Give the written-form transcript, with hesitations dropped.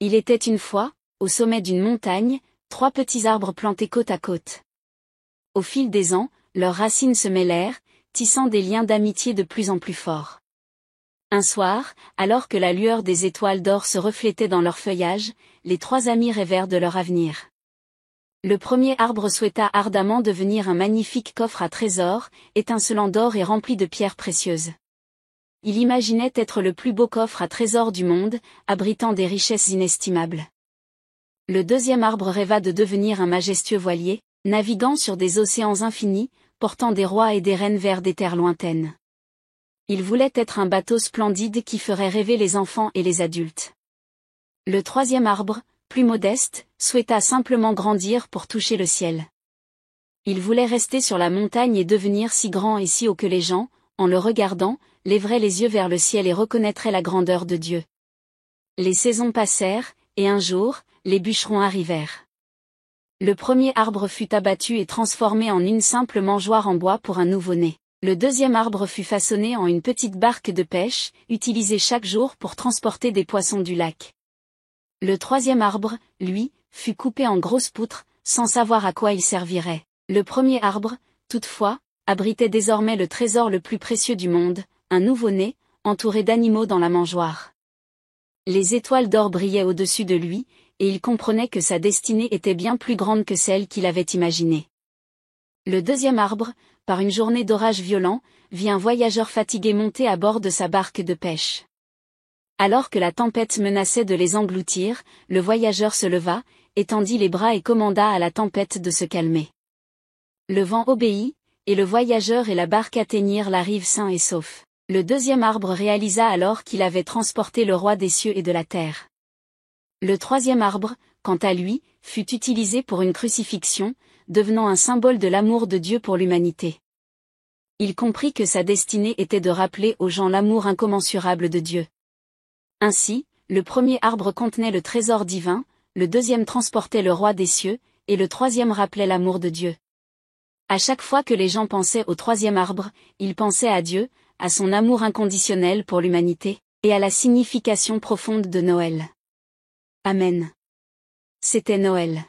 Il était une fois, au sommet d'une montagne, 3 petits arbres plantés côte à côte. Au fil des ans, leurs racines se mêlèrent, tissant des liens d'amitié de plus en plus forts. Un soir, alors que la lueur des étoiles d'or se reflétait dans leur feuillage, les 3 amis rêvèrent de leur avenir. Le premier arbre souhaita ardemment devenir un magnifique coffre à trésors, étincelant d'or et rempli de pierres précieuses. Il imaginait être le plus beau coffre à trésors du monde, abritant des richesses inestimables. Le deuxième arbre rêva de devenir un majestueux voilier, naviguant sur des océans infinis, portant des rois et des reines vers des terres lointaines. Il voulait être un bateau splendide qui ferait rêver les enfants et les adultes. Le troisième arbre, plus modeste, souhaita simplement grandir pour toucher le ciel. Il voulait rester sur la montagne et devenir si grand et si haut que les gens, en le regardant, lèveraient les yeux vers le ciel et reconnaîtraient la grandeur de Dieu. Les saisons passèrent, et un jour, les bûcherons arrivèrent. Le premier arbre fut abattu et transformé en une simple mangeoire en bois pour un nouveau-né. Le deuxième arbre fut façonné en une petite barque de pêche, utilisée chaque jour pour transporter des poissons du lac. Le troisième arbre, lui, fut coupé en grosses poutres, sans savoir à quoi il servirait. Le premier arbre, toutefois, abritait désormais le trésor le plus précieux du monde, un nouveau-né, entouré d'animaux dans la mangeoire. Les étoiles d'or brillaient au-dessus de lui, et il comprenait que sa destinée était bien plus grande que celle qu'il avait imaginée. Le deuxième arbre, par une journée d'orage violent, vit un voyageur fatigué monter à bord de sa barque de pêche. Alors que la tempête menaçait de les engloutir, le voyageur se leva, étendit les bras et commanda à la tempête de se calmer. Le vent obéit, et le voyageur et la barque atteignirent la rive sains et saufs. Le deuxième arbre réalisa alors qu'il avait transporté le roi des cieux et de la terre. Le troisième arbre, quant à lui, fut utilisé pour une crucifixion, devenant un symbole de l'amour de Dieu pour l'humanité. Il comprit que sa destinée était de rappeler aux gens l'amour incommensurable de Dieu. Ainsi, le premier arbre contenait le trésor divin, le deuxième transportait le roi des cieux, et le troisième rappelait l'amour de Dieu. À chaque fois que les gens pensaient au troisième arbre, ils pensaient à Dieu, à son amour inconditionnel pour l'humanité, et à la signification profonde de Noël. Amen. C'était Noël.